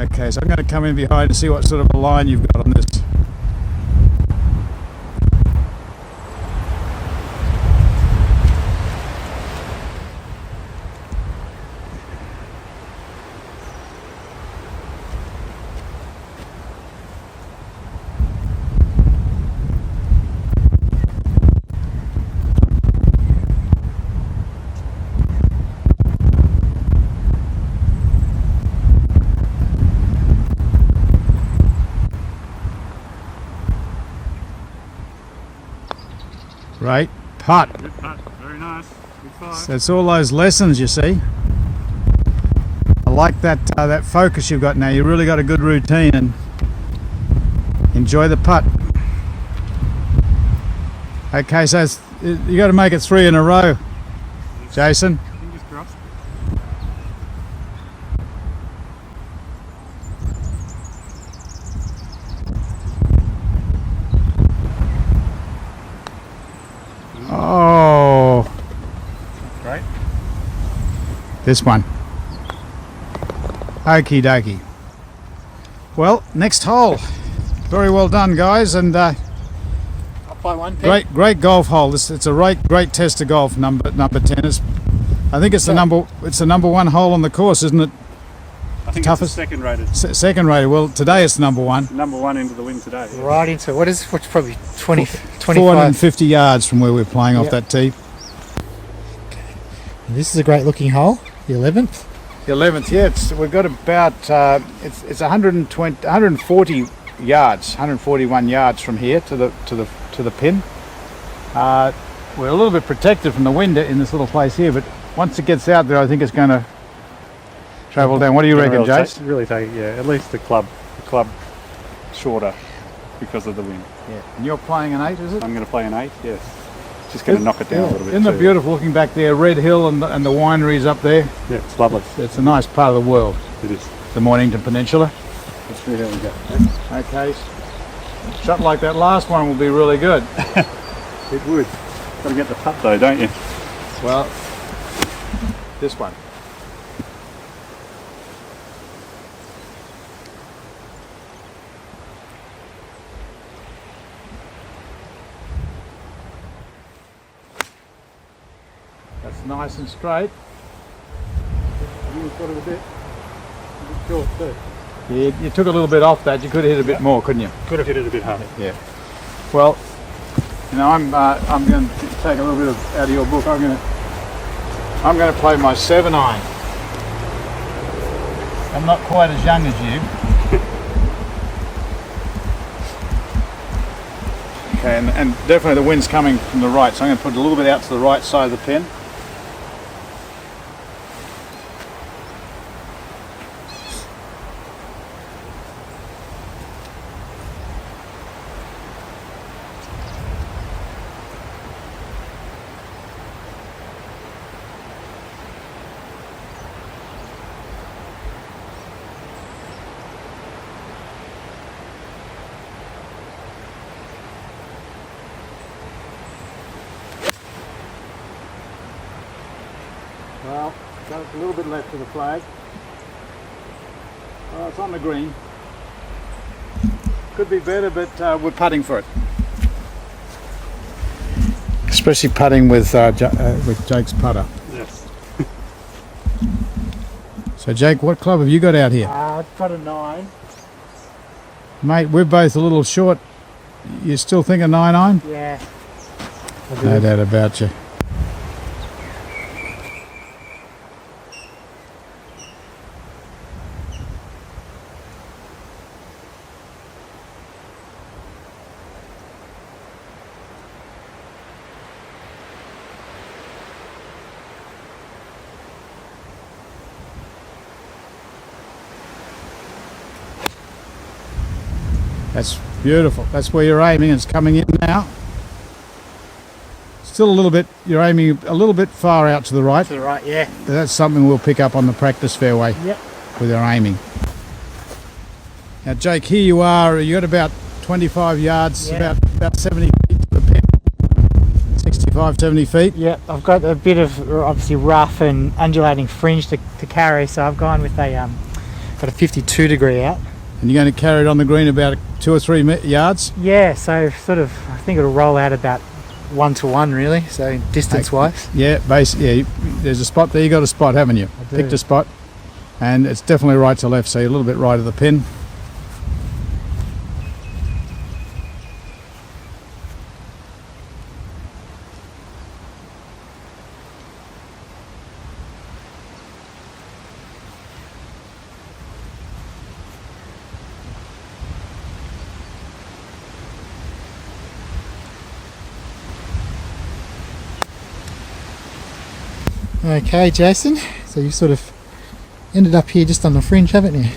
Okay, so I'm going to come in behind and see what sort of a line you've got on this. Right, putt. Good putt, very nice. Good five. So it's all those lessons, you see. I like that that focus you've got now. You really got a good routine, and enjoy the putt. Okay, so you got to make it 3 in a row, Jason. Fingers crossed. Oh, Great. this one. Okie dokie. Well, next hole. Very well done, guys, and I'll play one. Pete. great golf hole. It's a great test of golf. Number 10 is. I think it's the number 1 hole on the course, isn't it? I think Toughest? it's second rated. Second rated. Well, today it's number 1. Number 1 into the wind today. Yeah. Right into what's probably 20, 25. 450 yards from where we're playing off Yep. that tee. This is a great looking hole, the 11th. The 11th, yeah. We've got about it's 140 yards, 141 yards from here to the pin. We're a little bit protected from the wind in this little place here, but once it gets out there, I think it's going to travel down. What do you reckon, Jace? Really take it, yeah. At least the club shorter because of the wind. Yeah. And you're playing an 8, is it? I'm going to play an 8, yes. Just going to knock it down a little bit. Isn't it too. beautiful looking back there? Red Hill and the wineries up there. Yeah, it's lovely. It's a nice part of the world, It is. the Mornington Peninsula. Let's see how we go. Okay. Shot like that last one will be really good. It would. Got to get the putt though, don't you? Well, this one. That's nice and straight. You've got it a bit short too. You took a little bit off that. You could have hit a bit more, couldn't you? Could have hit it a bit harder. Yeah. Well, you know, I'm going to take a little bit out of your book. I'm going to play my 7-iron. I'm not quite as young as you. Okay, and definitely the wind's coming from the right, so I'm going to put a little bit out to the right side of the pin. Well, got a little bit left of the flag. It's on the green. Could be better, but we're putting for it. Especially putting with Jake's putter. Yes. So Jake, what club have you got out here? I've got a 9. Mate, we're both a little short. You still think a 9-iron? Yeah. No doubt about you. That's beautiful. That's where you're aiming. It's coming in now. Still a little bit, you're aiming a little bit far out to the right. To the right, yeah. That's something we'll pick up on the practice fairway. Yep. With our aiming. Now Jake, here you are, you got about 25 yards, Yeah. about 70 feet to the pin. 65, 70 feet. Yep, I've got a bit of obviously rough and undulating fringe to carry, so I've gone with a got a 52 degree out. And you're going to carry it on the green about 2 or 3 yards? Yeah, so sort of, I think it'll roll out about 1 to 1 really, so distance wise. Yeah, there's a spot there. You got a spot, haven't you? I do. Picked a spot. And it's definitely right to left, so you're a little bit right of the pin. Okay, Jason, so you sort of ended up here just on the fringe, haven't you?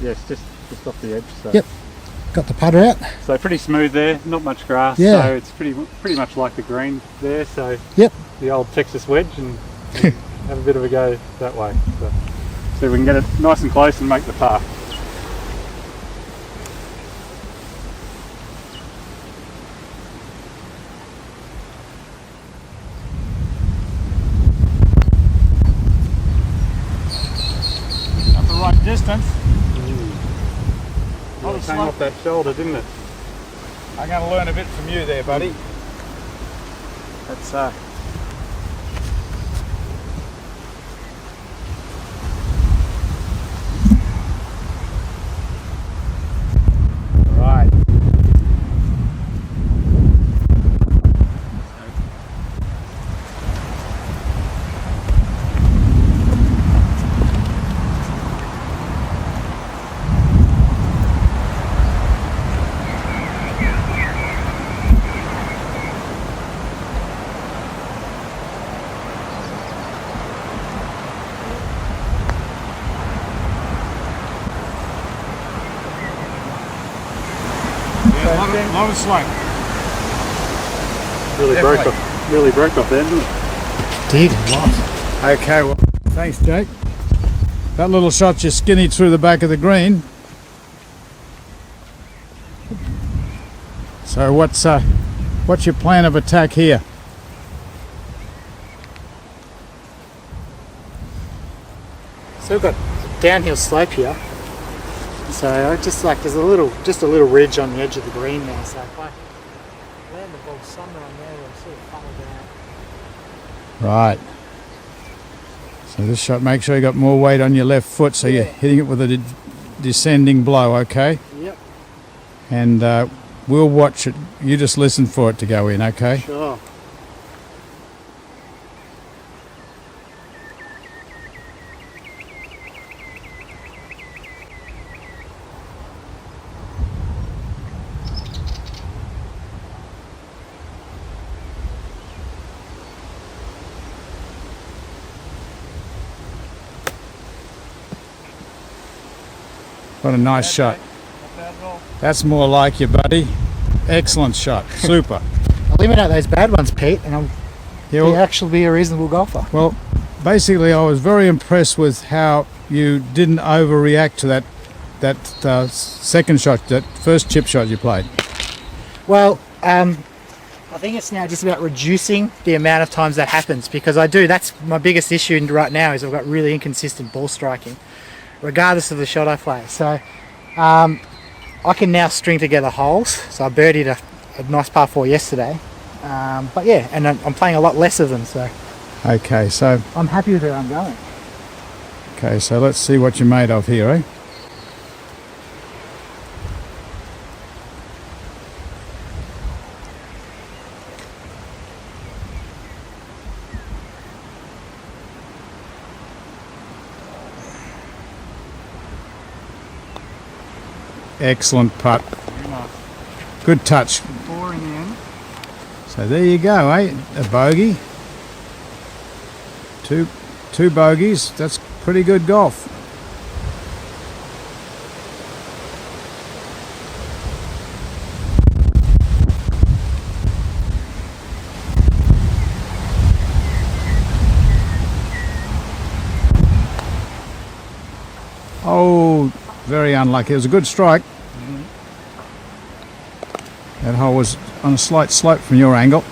Yes, just off the edge. So. Yep. Got the putter out. So pretty smooth there, not much grass. Yeah. So it's pretty much like the green there. So Yep. the old Texas wedge, and have a bit of a go that way. So see if we can get it nice and close and make the par. At the right distance. Well, it came off that shoulder, didn't it? I'm going to learn a bit from you there, buddy. That's right. Lot of slope. Really broke off there, didn't it? Did a lot. Okay, well, thanks, Jake. That little shot just skinnied through the back of the green. So what's your plan of attack here? So we've got a downhill slope here. So I just like there's just a little ridge on the edge of the green there. So if I land the ball somewhere on there, it'll sort of funnel down. Right. So this shot, make sure you got more weight on your left foot, so you're hitting it with a descending blow, okay? Yep. And we'll watch it. You just listen for it to go in, okay? Sure. What a nice shot. That's more like you, buddy. Excellent shot. Super. Eliminate those bad ones, Pete, and you'll actually be a reasonable golfer. Well, basically, I was very impressed with how you didn't overreact to that second shot, that first chip shot you played. Well, I think it's now just about reducing the amount of times that happens, because that's my biggest issue right now is I've got really inconsistent ball striking, regardless of the shot I play. So I can now string together holes. So I birdied a nice par 4 yesterday. But yeah, and I'm playing a lot less of them. So Okay, so I'm happy with where I'm going. okay, so let's see what you're made of here, eh? Excellent putt. Good touch. 4 in the end. So there you go, eh? A bogey. Two bogeys. That's pretty good golf. Oh, very unlucky. It was a good strike. That hole was on a slight slope from your angle.